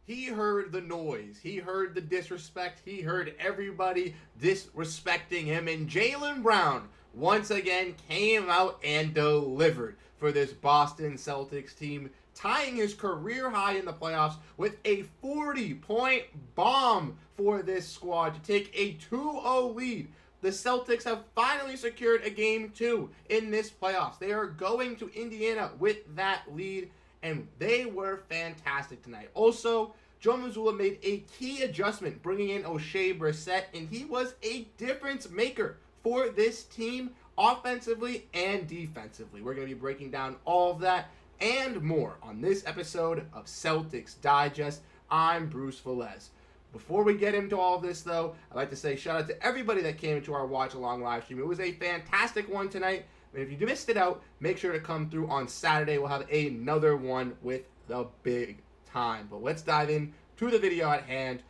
He heard the noise. He heard the disrespect. He heard everybody disrespecting him. And Jaylen Brown once again came out and delivered for this Boston Celtics team, tying his career high in the playoffs with a 40-point bomb for this squad to take a 2-0 lead. The Celtics have finally secured a Game 2 in this playoffs. They are going to Indiana with that lead, and they were fantastic tonight. Also, Joe Mazzulla made a key adjustment, bringing in Oshae Brissett, and he was a difference maker for this team offensively and defensively. We're going to be breaking down all of that and more on this episode of Celtics Digest. I'm Bruce Veliz. Before we get into all of this, though, I'd like to say shout out to everybody that came into our watch-along live stream. It was a fantastic one tonight. And if you missed it out, make sure to come through on Saturday. We'll have another one with the big time. But let's dive in to the video at hand.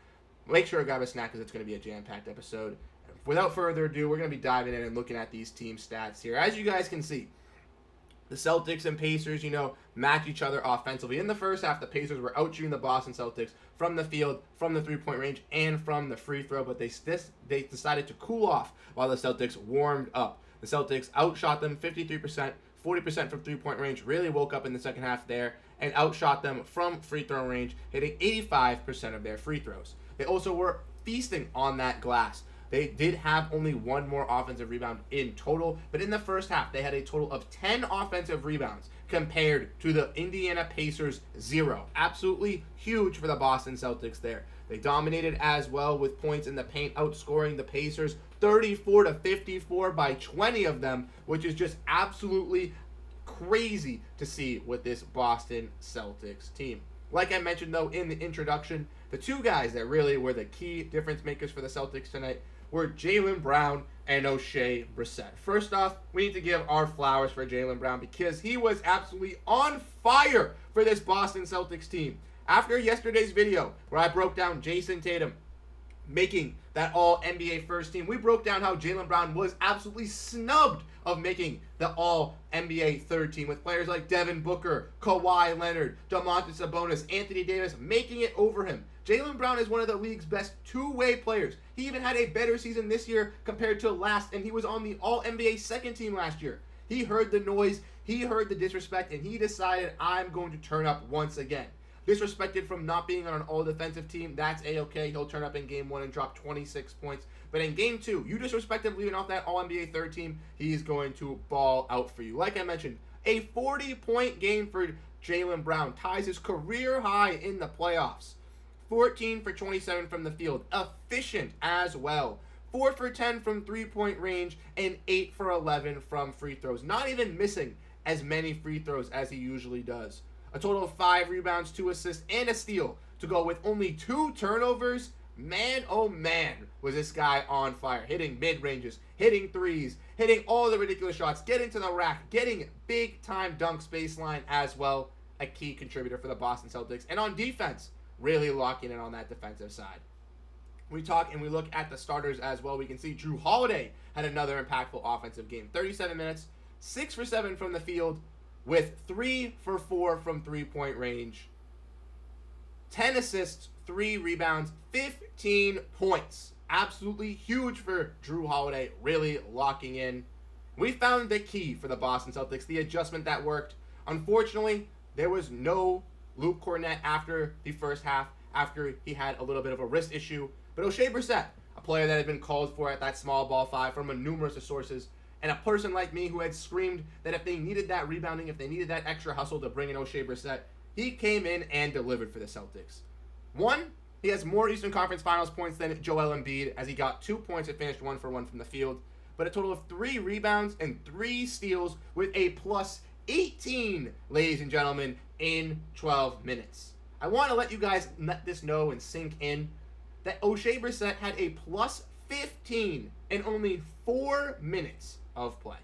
Make sure to grab a snack because it's going to be a jam-packed episode. Without further ado, we're going to be diving in and looking at these team stats here. As you guys can see, the Celtics and Pacers, match each other offensively. In the first half, the Pacers were out-shooting the Boston Celtics from the field, from the three-point range, and from the free throw, but they decided to cool off while the Celtics warmed up. The Celtics outshot them 53%, 40% from three-point range, really woke up in the second half there, and outshot them from free throw range, hitting 85% of their free throws. They also were feasting on that glass. They did have only one more offensive rebound in total, but in the first half, they had a total of 10 offensive rebounds compared to the Indiana Pacers 0. Absolutely huge for the Boston Celtics there. They dominated as well with points in the paint, outscoring the Pacers 34-54 by 20 of them, which is just absolutely crazy to see with this Boston Celtics team. Like I mentioned, though, in the introduction, the two guys that really were the key difference makers for the Celtics tonight were Jaylen Brown and Oshae Brissett. First off, we need to give our flowers for Jaylen Brown because he was absolutely on fire for this Boston Celtics team. After yesterday's video where I broke down Jayson Tatum making that all-NBA first team, we broke down how Jaylen Brown was absolutely snubbed of making the all-NBA third team with players like Devin Booker, Kawhi Leonard, Domantas Sabonis, Anthony Davis making it over him. Jaylen Brown is one of the league's best two-way players. He even had a better season this year compared to last, and he was on the all-NBA second team last year. He heard the noise, he heard the disrespect, and he decided, I'm going to turn up once again. Disrespected from not being on an all-defensive team, that's A-okay. He'll turn up in Game 1 and drop 26 points. But in Game 2, you disrespect him leaving off that all-NBA third team, he's going to ball out for you. Like I mentioned, a 40-point game for Jaylen Brown ties his career high in the playoffs. 14 for 27 from the field, efficient as well. 4 for 10 from three-point range, and 8 for 11 from free throws. Not even missing as many free throws as he usually does. A total of 5 rebounds, 2 assists, and a steal to go with only 2 turnovers. Man, oh man, was this guy on fire. Hitting mid-ranges, hitting threes, hitting all the ridiculous shots, getting to the rack, getting big-time dunks baseline as well. A key contributor for the Boston Celtics. And on defense, really locking in on that defensive side. We talk and we look at the starters as well. We can see Jrue Holiday had another impactful offensive game. 37 minutes, 6 for 7 from the field, with 3 for 4 from three-point range. 10 assists, 3 rebounds, 15 points. Absolutely huge for Jrue Holiday, really locking in. We found the key for the Boston Celtics, the adjustment that worked. Unfortunately, there was no Luke Kornet after the first half, after he had a little bit of a wrist issue. But Oshae Brissett, a player that had been called for at that small ball 5 from numerous sources, and a person like me who had screamed that if they needed that rebounding, if they needed that extra hustle to bring in Oshae Brissett, he came in and delivered for the Celtics. 1, he has more Eastern Conference Finals points than Joel Embiid, as he got 2 points and finished 1 for 1 from the field, but a total of 3 rebounds and 3 steals with a plus 18, ladies and gentlemen, in 12 minutes. I want to let you guys let this know and sink in that Oshae Brissett had a plus 15 in only 4 minutes of play.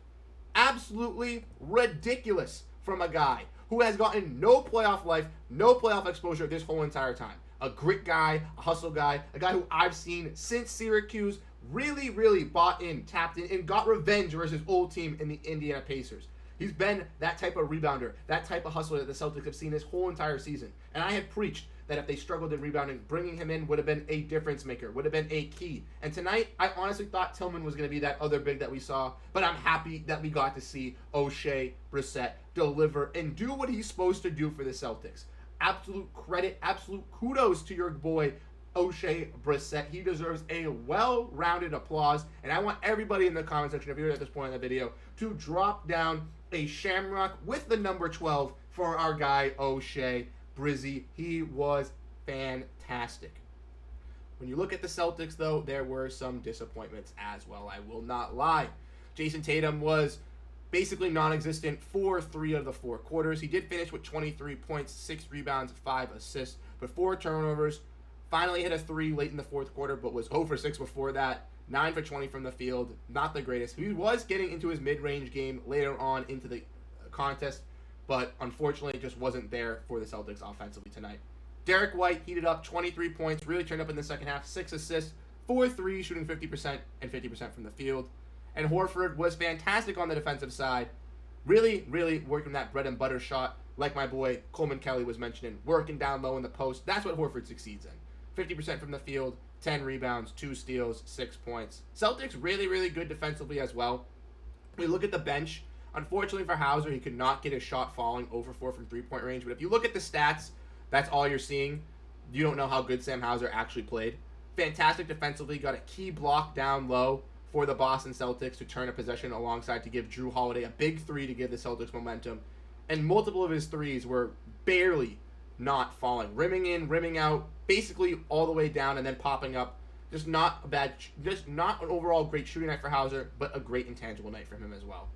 Absolutely ridiculous from a guy who has gotten no playoff life, no playoff exposure this whole entire time. A grit guy, a hustle guy, a guy who I've seen since Syracuse really bought in, tapped in, and got revenge versus his old team in the Indiana Pacers. He's been that type of rebounder, that type of hustler that the Celtics have seen this whole entire season. And I have preached that if they struggled in rebounding, bringing him in would have been a difference maker, would have been a key. And tonight, I honestly thought Tillman was going to be that other big that we saw, but I'm happy that we got to see Oshae Brissett deliver and do what he's supposed to do for the Celtics. Absolute credit, absolute kudos to your boy, Oshae Brissett. He deserves a well-rounded applause, and I want everybody in the comment section, if you're at this point in the video, to drop down a shamrock with the number 12 for our guy, Oshae Brizzy. He was fantastic. When you look at the Celtics, though, there were some disappointments as well. I will not lie. Jayson Tatum was basically non-existent for 3 of the 4 quarters. He did finish with 23 points, 6 rebounds, 5 assists, but 4 turnovers. Finally hit a 3 late in the 4th quarter, but was 0 for 6 before that. 9 for 20 from the field. Not the greatest. He was getting into his mid-range game later on into the contest, but unfortunately it just wasn't there for the Celtics offensively tonight. Derrick White heated up, 23 points, really turned up in the second half, 6 assists, 4 threes, shooting 50% and 50% from the field. And Horford was fantastic on the defensive side, really working that bread and butter shot, like my boy Coleman Kelly was mentioning, working down low in the post. That's what Horford succeeds in. 50% from the field, 10 rebounds, 2 steals, 6 points. Celtics really good defensively as well. We look at the bench. Unfortunately for Hauser, he could not get his shot falling over 4 from three-point range. But if you look at the stats, that's all you're seeing. You don't know how good Sam Hauser actually played. Fantastic defensively, got a key block down low for the Boston Celtics to turn a possession alongside to give Jrue Holiday a big 3 to give the Celtics momentum. And multiple of his threes were barely not falling. Rimming in, rimming out, basically all the way down and then popping up. Just not an overall great shooting night for Hauser, but a great intangible night for him as well.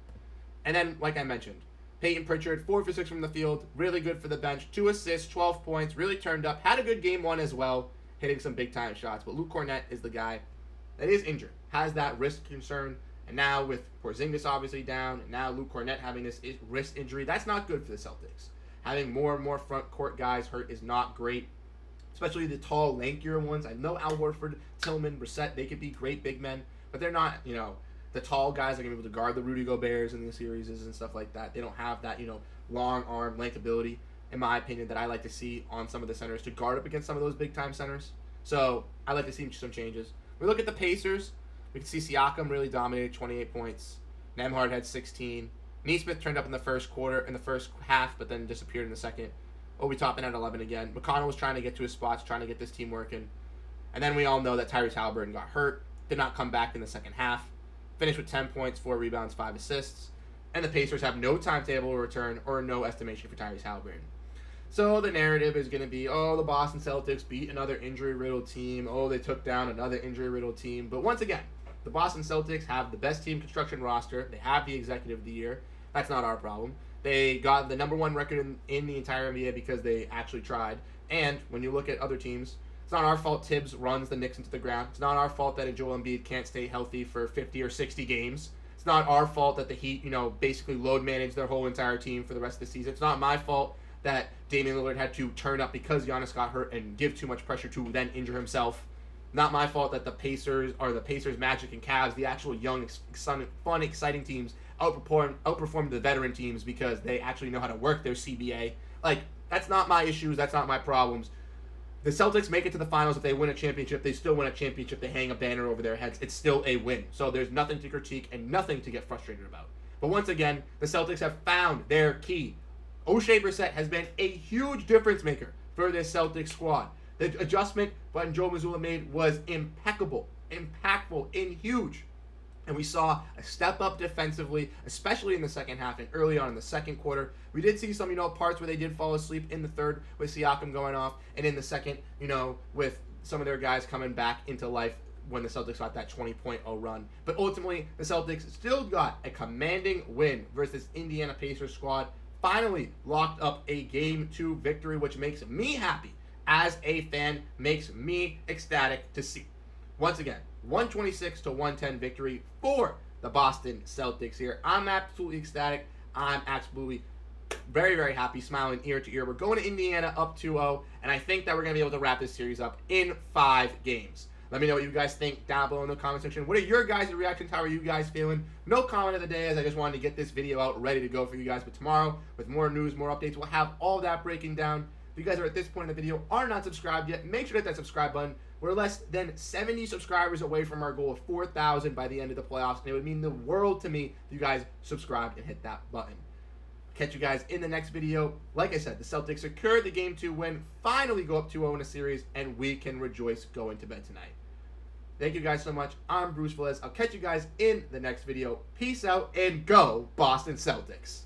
And then, like I mentioned, Payton Pritchard, 4 for 6 from the field, really good for the bench, 2 assists, 12 points, really turned up, had a good game 1 as well, hitting some big-time shots. But Luke Kornet is the guy that is injured, has that wrist concern, and now with Porzingis obviously down, and now Luke Kornet having this wrist injury, that's not good for the Celtics. Having more and more front court guys hurt is not great, especially the tall, lankier ones. I know Al Horford, Tillman, Brissett, they could be great big men, but they're not, the tall guys that are going to be able to guard the Rudy Goberts in the series and stuff like that. They don't have that, long arm length ability, in my opinion, that I like to see on some of the centers to guard up against some of those big-time centers. So I like to see some changes. We look at the Pacers. We can see Siakam really dominated, 28 points. Nembhard had 16. Nesmith turned up in the first half, but then disappeared in the second. Obi Toppin had 11 again. McConnell was trying to get to his spots, trying to get this team working. And then we all know that Tyrese Haliburton got hurt, did not come back in the second half. Finished with 10 points, 4 rebounds, 5 assists. And the Pacers have no timetable return or no estimation for Tyrese Haliburton. So the narrative is going to be, the Boston Celtics beat another injury-riddled team. They took down another injury-riddled team. But once again, the Boston Celtics have the best team construction roster. They have the executive of the year. That's not our problem. They got the number 1 record in the entire NBA because they actually tried. And when you look at other teams, it's not our fault Tibbs runs the Knicks into the ground. It's not our fault that a Joel Embiid can't stay healthy for 50 or 60 games. It's not our fault that the Heat, basically load manage their whole entire team for the rest of the season. It's not my fault that Damian Lillard had to turn up because Giannis got hurt and give too much pressure to then injure himself. Not my fault that the Pacers, Magic, and Cavs, the actual young, fun, exciting teams, outperformed the veteran teams because they actually know how to work their CBA. That's not my issues. That's not my problems. The Celtics make it to the finals. If they win a championship, they still win a championship. They hang a banner over their heads. It's still a win. So there's nothing to critique and nothing to get frustrated about. But once again, the Celtics have found their key. Oshae Brissett has been a huge difference maker for this Celtics squad. The adjustment Button Joe Mazzulla made was impeccable, impactful, and huge. And we saw a step up defensively, especially in the second half and early on in the second quarter. We did see some, parts where they did fall asleep in the third with Siakam going off, and in the second, with some of their guys coming back into life when the Celtics got that 20.0 run. But ultimately, the Celtics still got a commanding win versus Indiana Pacers squad. Finally locked up a Game 2 victory, which makes me happy as a fan, makes me ecstatic to see. Once again, 126-110 victory for the Boston Celtics here. I'm absolutely ecstatic. I'm absolutely very happy, smiling ear to ear. We're going to Indiana up 2-0, and I think that we're going to be able to wrap this series up in 5 games. Let me know what you guys think down below in the comment section. What are your guys' reactions? How are you guys feeling? No comment of the day, as I just wanted to get this video out ready to go for you guys. But tomorrow, with more news, more updates, we'll have all that breaking down. If you guys are at this point in the video, are not subscribed yet, make sure to hit that subscribe button. We're less than 70 subscribers away from our goal of 4,000 by the end of the playoffs, and it would mean the world to me if you guys subscribed and hit that button. Catch you guys in the next video. Like I said, the Celtics secured the Game 2 win, finally go up 2-0 in a series, and we can rejoice going to bed tonight. Thank you guys so much. I'm Bruce Veliz. I'll catch you guys in the next video. Peace out and go Boston Celtics.